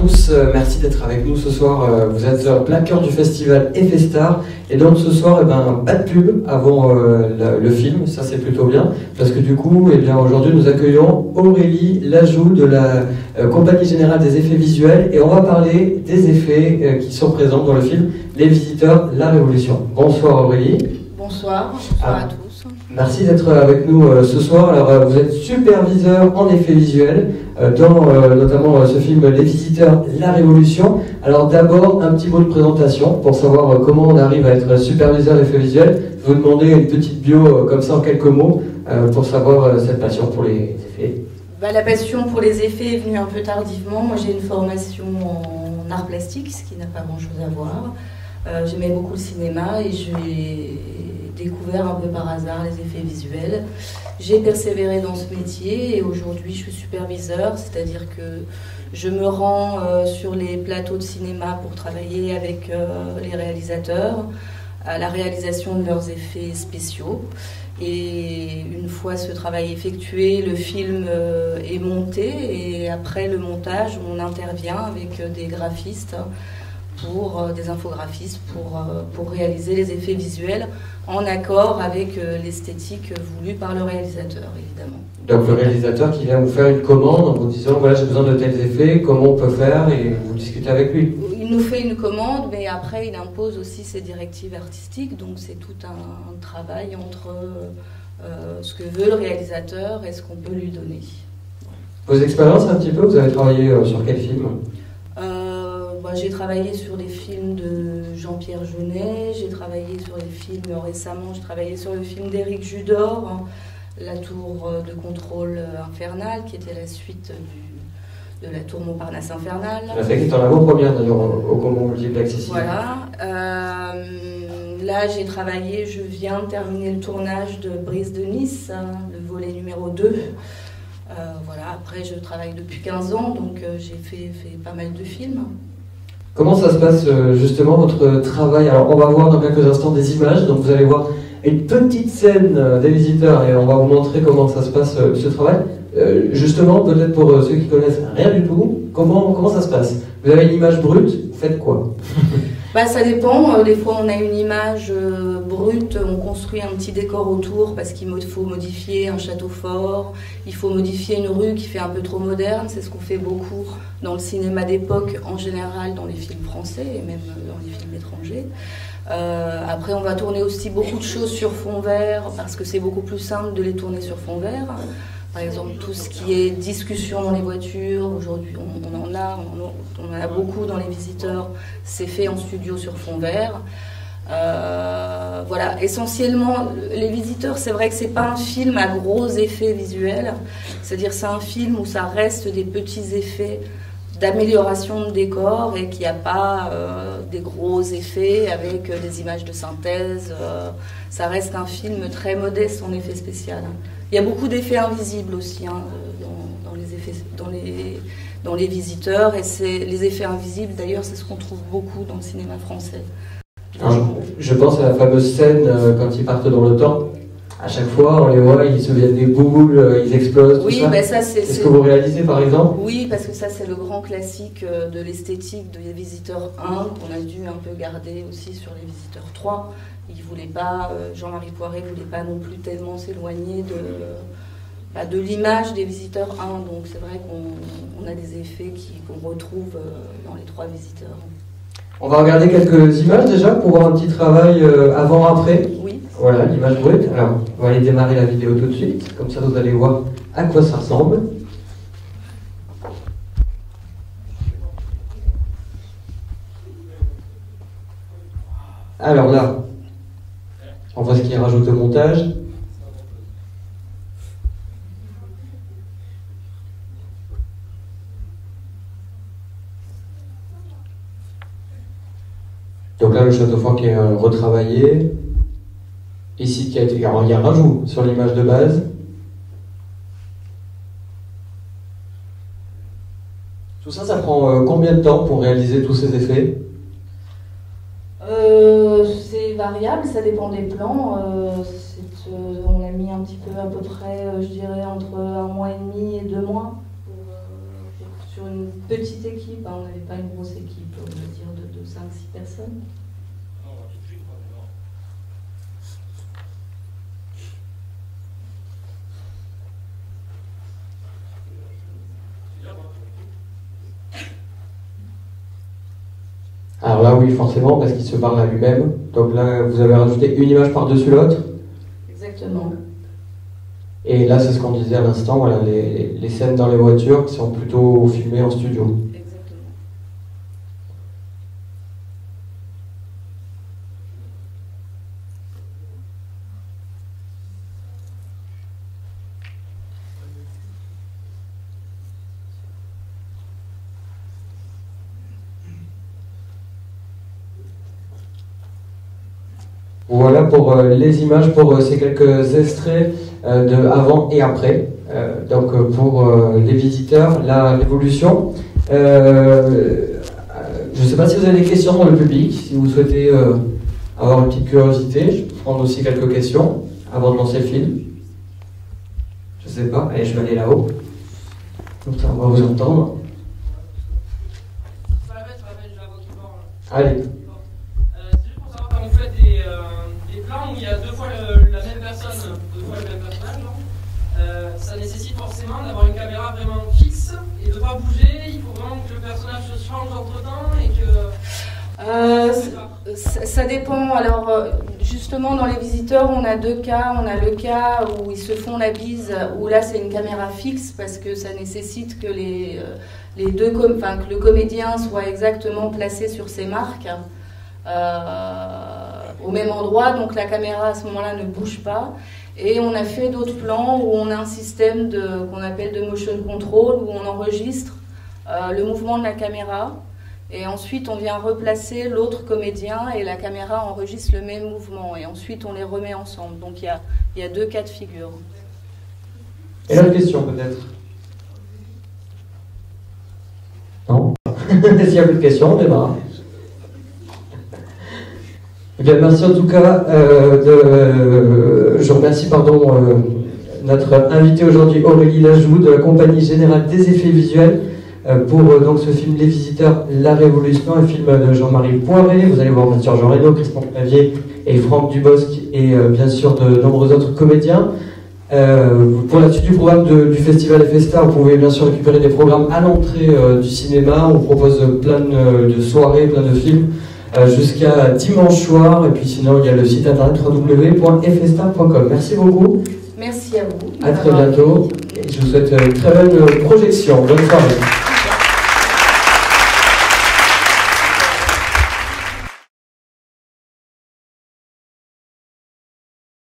tous, merci d'être avec nous ce soir. Vous êtes en plein cœur du festival Effestar. Et donc ce soir, pas de pub avant le film, ça c'est plutôt bien. Parce que du coup, aujourd'hui nous accueillons Aurélie Lajoux de la Compagnie Générale des Effets Visuels. Et on va parler des effets qui sont présents dans le film Les Visiteurs, la Révolution. Bonsoir Aurélie. Bonsoir, à tous. Merci d'être avec nous ce soir. Alors, vous êtes superviseur en effets visuels dans notamment ce film Les Visiteurs, la Révolution. Alors d'abord, un petit mot de présentation pour savoir comment on arrive à être superviseur effets visuels. Je vais vous demander une petite bio comme ça en quelques mots pour savoir cette passion pour les effets. La passion pour les effets est venue un peu tardivement. Moi, j'ai une formation en art plastique, ce qui n'a pas grand-chose à voir. J'aimais beaucoup le cinéma et j'ai découvert un peu par hasard les effets visuels. J'ai persévéré dans ce métier et aujourd'hui je suis superviseur, c'est-à-dire que je me rends sur les plateaux de cinéma pour travailler avec les réalisateurs à la réalisation de leurs effets spéciaux. Et une fois ce travail effectué, le film est monté et après le montage, on intervient avec des graphistes, des infographistes pour réaliser les effets visuels en accord avec l'esthétique voulue par le réalisateur, évidemment. Donc le réalisateur qui vient vous faire une commande en vous disant voilà j'ai besoin de tels effets, comment on peut faire, et vous discutez avec lui. Il nous fait une commande, mais après il impose aussi ses directives artistiques, donc c'est tout un travail entre ce que veut le réalisateur et ce qu'on peut lui donner. Vos expériences un petit peu, vous avez travaillé sur quel film? J'ai travaillé sur des films de Jean-Pierre Jeunet, j'ai travaillé sur des films récemment, j'ai travaillé sur le film d'Éric Judor, La Tour de Contrôle Infernale, qui était la suite de la Tour Montparnasse Infernale. La fait qui est en avant-première d'ailleurs au Gaumont Multiplex ici. Voilà. Là, j'ai travaillé, je viens de terminer le tournage de Brise de Nice, le volet numéro 2. Voilà. Après, je travaille depuis 15 ans, donc j'ai fait pas mal de films. Comment ça se passe justement votre travail? Alors on va voir dans quelques instants des images, donc vous allez voir une petite scène des visiteurs et on va vous montrer comment ça se passe ce travail. Justement, peut-être pour ceux qui connaissent rien du tout, comment ça se passe? Vous avez une image brute, vous faites quoi? Ça dépend, des fois on a une image brute, on construit un petit décor autour parce qu'il faut modifier un château fort, il faut modifier une rue qui fait un peu trop moderne, c'est ce qu'on fait beaucoup dans le cinéma d'époque en général, dans les films français et même dans les films étrangers. Après on va tourner aussi beaucoup de choses sur fond vert parce que c'est beaucoup plus simple de les tourner sur fond vert. Par exemple, tout ce qui est discussion dans les voitures, aujourd'hui on en a beaucoup dans les visiteurs, c'est fait en studio sur fond vert. Voilà, essentiellement, les visiteurs, c'est vrai que c'est pas un film à gros effets visuels, c'est-à-dire c'est un film où ça reste des petits effets d'amélioration de décor et qu'il n'y a pas des gros effets avec des images de synthèse. Ça reste un film très modeste en effets spéciaux. Il y a beaucoup d'effets invisibles aussi dans les visiteurs, et les effets invisibles d'ailleurs c'est ce qu'on trouve beaucoup dans le cinéma français. Je pense à la fameuse scène quand ils partent dans le temps. À chaque fois, on les voit, ils se viennent des boules, ils explosent, tout ça. Ça c'est ce que vous réalisez par exemple? Oui, parce que ça c'est le grand classique de l'esthétique des Visiteurs 1 qu'on a dû un peu garder aussi sur les Visiteurs 3. Il voulait pas, Jean-Marie Poiret ne voulait pas non plus tellement s'éloigner de l'image des Visiteurs 1. Donc c'est vrai qu'on a des effets qu'on retrouve dans les 3 Visiteurs. On va regarder quelques images déjà pour voir un petit travail avant-après. Oui. Voilà, l'image brute. Alors, on va aller démarrer la vidéo tout de suite. Comme ça, vous allez voir à quoi ça ressemble. Alors là, on voit ce qui est rajouté au montage. Donc là, le château fort qui est retravaillé. Ici, il y a un rajout sur l'image de base. Tout ça, ça prend combien de temps pour réaliser tous ces effets? C'est variable, ça dépend des plans. On a mis un petit peu à peu près, je dirais, entre 1 mois et demi et 2 mois sur une petite équipe, hein, on n'avait pas une grosse équipe, on va dire de 5-6 personnes. Alors là, oui, forcément, parce qu'il se parle à lui-même. Donc là, vous avez rajouté une image par-dessus l'autre. Exactement. Et là, c'est ce qu'on disait à l'instant, voilà, les scènes dans les voitures qui sont plutôt filmées en studio. Exactement. Voilà pour les images, pour ces quelques extraits de avant et après. Donc pour les visiteurs, la révolution. Je ne sais pas si vous avez des questions dans le public, si vous souhaitez avoir une petite curiosité. Je peux prendre aussi quelques questions avant de lancer le film. Je ne sais pas, allez, je vais aller là-haut. Comme ça, on va vous entendre. Allez. Où il y a deux fois la même personne, deux fois le même personnage, ça nécessite forcément d'avoir une caméra vraiment fixe et de ne pas bouger. Il faut vraiment que le personnage se change entre temps et que. Ça dépend. Alors, justement, dans les visiteurs, on a deux cas. On a le cas où ils se font la bise, où là, c'est une caméra fixe parce que ça nécessite que que le comédien soit exactement placé sur ses marques. Au même endroit, donc la caméra à ce moment-là ne bouge pas. Et on a fait d'autres plans où on a un système qu'on appelle de motion control, où on enregistre le mouvement de la caméra et ensuite on vient replacer l'autre comédien et la caméra enregistre le même mouvement et ensuite on les remet ensemble. Donc il y a deux cas de figure. Et la question peut-être? Non. S'il n'y a plus de questions, on démarre. Eh bien, merci en tout cas. Je remercie notre invitée aujourd'hui, Aurélie Lajoux, de la Compagnie Générale des Effets Visuels, pour donc ce film Les Visiteurs, La Révolution, un film de Jean-Marie Poiré. Vous allez voir bien sûr Jean Reno, Crispin Clavier et Franck Dubosc et bien sûr de nombreux autres comédiens. Pour la suite du programme du Festival FStar, vous pouvez bien sûr récupérer des programmes à l'entrée du cinéma. On propose plein de soirées, plein de films. Jusqu'à dimanche soir, et puis sinon il y a le site internet www.fstar.com. Merci beaucoup. Merci à vous. À très bientôt. Et je vous souhaite une très bonne projection. Bonne soirée.